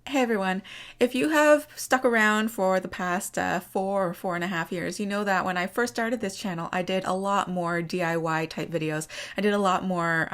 Hey everyone, if you have stuck around for the past 4 or 4.5 years, you know that when I first started this channel, I did a lot more DIY type videos. I did a lot more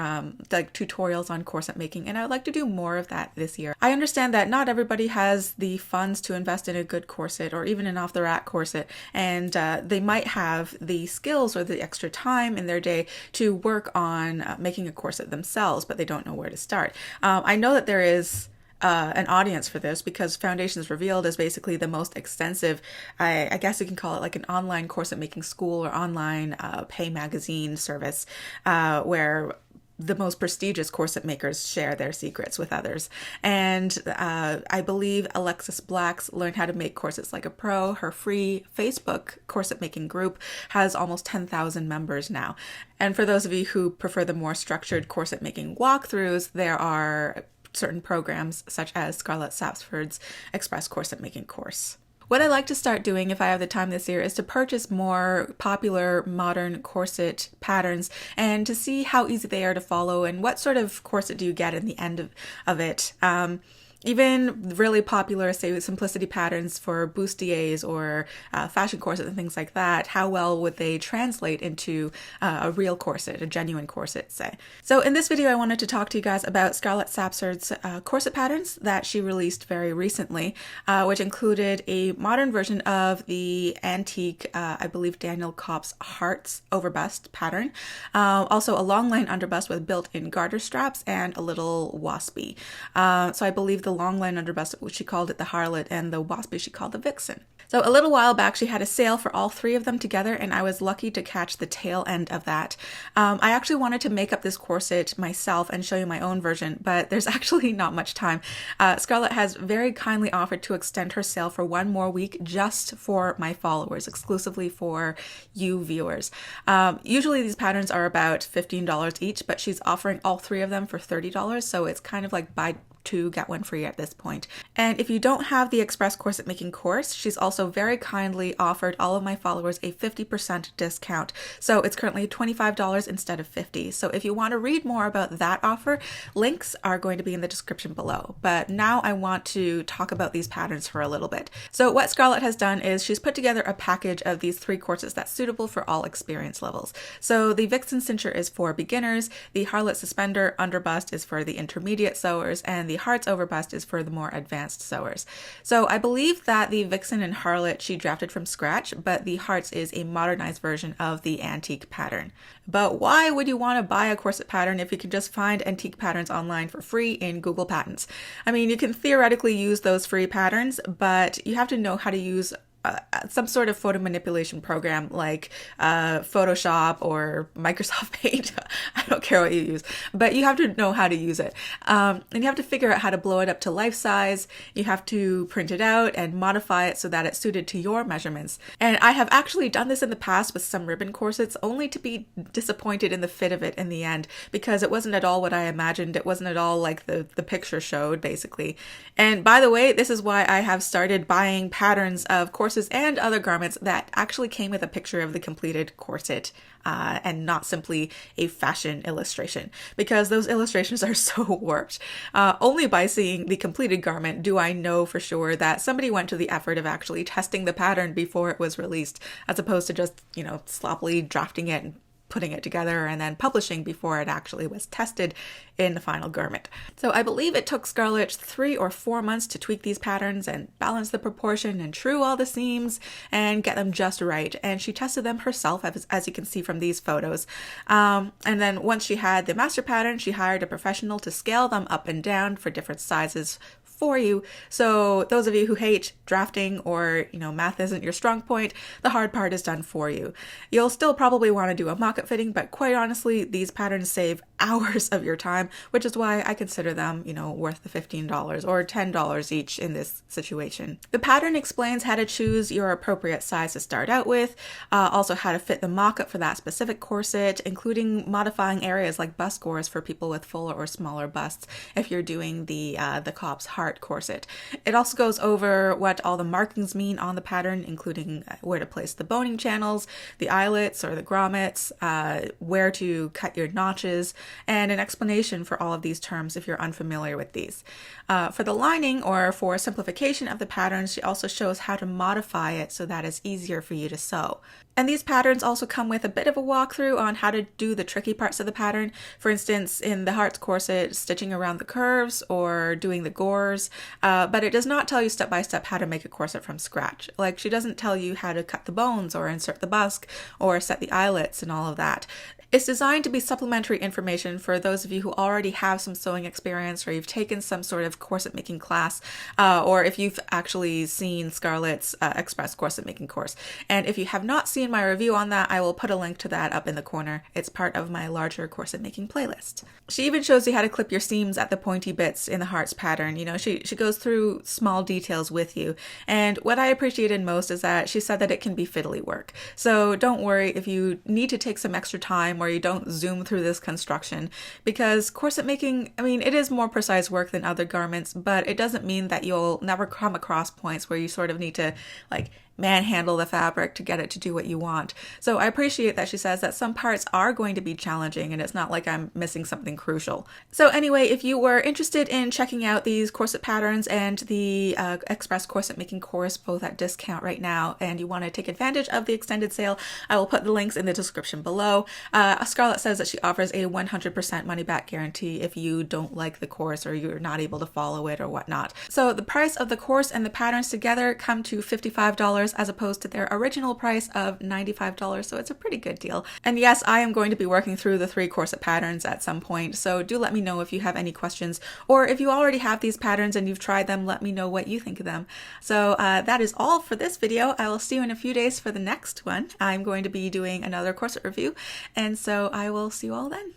like tutorials on corset making, and I would like to do more of that this year. I understand that not everybody has the funds to invest in a good corset or even an off-the-rack corset, and they might have the skills or the extra time in their day to work on making a corset themselves, but they don't know where to start. I know that there is an audience for this because Foundations Revealed is basically the most extensive, I guess you can call it like an online corset making school or online pay magazine service where the most prestigious corset makers share their secrets with others. And I believe Alexis Black's Learn How to Make Corsets Like a Pro, her free Facebook corset making group, has almost 10,000 members now. And for those of you who prefer the more structured corset making walkthroughs, there are certain programs such as Scarlett Sapsford's Express Corset Making course. What I like to start doing if I have the time this year is to purchase more popular modern corset patterns and to see how easy they are to follow and what sort of corset do you get in the end of it. Even really popular, say, simplicity patterns for bustiers or fashion corsets and things like that, how well would they translate into a real corset, a genuine corset, say? So in this video, I wanted to talk to you guys about Scarlett Sapsford's corset patterns that she released very recently, which included a modern version of the antique, I believe, Daniel Kopp's Hearts overbust pattern, also a long line underbust with built-in garter straps and a little waspy. So I believe the long line underbust, which she called it the Harlot, and the waspy she called the Vixen. So a little while back, she had a sale for all three of them together, and I was lucky to catch the tail end of that. I actually wanted to make up this corset myself and show you my own version, but there's actually not much time. Scarlett has very kindly offered to extend her sale for one more week just for my followers, exclusively for you viewers. Usually these patterns are about $15 each, but she's offering all three of them for $30, so it's kind of like buy two, get one free at this point. And if you don't have the Express Corset Making course, she's also very kindly offered all of my followers a 50% discount. So it's currently $25 instead of $50. So if you want to read more about that offer, links are going to be in the description below. But now I want to talk about these patterns for a little bit. So what Scarlett has done is she's put together a package of these three corsets that's suitable for all experience levels. So the Vixen cincher is for beginners, the Harlot suspender underbust is for the intermediate sewers, and the Hearts overbust is for the more advanced sewers. So I believe that the Vixen and Harlot she drafted from scratch, but the Hearts is a modernized version of the antique pattern. But why would you want to buy a corset pattern if you could just find antique patterns online for free in Google Patents? I mean, you can theoretically use those free patterns, but you have to know how to use some sort of photo manipulation program like Photoshop or Microsoft Paint. I don't care what you use, but you have to know how to use it. And you have to figure out how to blow it up to life size. You have to print it out and modify it so that it's suited to your measurements. And I have actually done this in the past with some ribbon corsets, only to be disappointed in the fit of it in the end because it wasn't at all what I imagined. It wasn't at all like the picture showed, basically. And by the way, this is why I have started buying patterns of corsets and other garments that actually came with a picture of the completed corset and not simply a fashion illustration, because those illustrations are so warped. Only by seeing the completed garment do I know for sure that somebody went to the effort of actually testing the pattern before it was released, as opposed to just, sloppily drafting it and putting it together and then publishing before it actually was tested in the final garment. So I believe it took Scarlett 3 or 4 months to tweak these patterns and balance the proportion and true all the seams and get them just right. And she tested them herself, as you can see from these photos. And then once she had the master pattern, she hired a professional to scale them up and down for different sizes for you. So those of you who hate drafting or, math isn't your strong point, the hard part is done for you. You'll still probably want to do a mock-up fitting, but quite honestly, these patterns save hours of your time, which is why I consider them, worth the $15 or $10 each in this situation. The pattern explains how to choose your appropriate size to start out with, also how to fit the mock-up for that specific corset, including modifying areas like bust gores for people with fuller or smaller busts if you're doing the Kopp's Heart heart corset. It also goes over what all the markings mean on the pattern, including where to place the boning channels, the eyelets or the grommets, where to cut your notches, and an explanation for all of these terms if you're unfamiliar with these. For the lining, or for simplification of the pattern, she also shows how to modify it so that it's easier for you to sew. And these patterns also come with a bit of a walkthrough on how to do the tricky parts of the pattern. For instance, in the hearts corset, stitching around the curves or doing the gores, but it does not tell you step by step how to make a corset from scratch. Like, she doesn't tell you how to cut the bones or insert the busk or set the eyelets and all of that. It's designed to be supplementary information for those of you who already have some sewing experience, or you've taken some sort of corset making class, or if you've actually seen Scarlett's Express corset making course. And if you have not seen my review on that, I will put a link to that up in the corner. It's part of my larger corset making playlist. She even shows you how to clip your seams at the pointy bits in the hearts pattern. You know, she goes through small details with you. And what I appreciated most is that she said that it can be fiddly work. So don't worry if you need to take some extra time where you don't zoom through this construction, because corset making, I mean, it is more precise work than other garments, but it doesn't mean that you'll never come across points where you sort of need to like manhandle the fabric to get it to do what you want. So I appreciate that she says that some parts are going to be challenging and it's not like I'm missing something crucial. So anyway, if you were interested in checking out these corset patterns and the Express corset making course, both at discount right now, and you want to take advantage of the extended sale, I will put the links in the description below. Scarlett says that she offers a 100% money back guarantee if you don't like the course or you're not able to follow it or whatnot. So the price of the course and the patterns together come to $55 as opposed to their original price of $95, so it's a pretty good deal. And yes, I am going to be working through the 3 corset patterns at some point, so do let me know if you have any questions, or if you already have these patterns and you've tried them, let me know what you think of them. So that is all for this video. I will see you in a few days for the next one. I'm going to be doing another corset review, and so I will see you all then.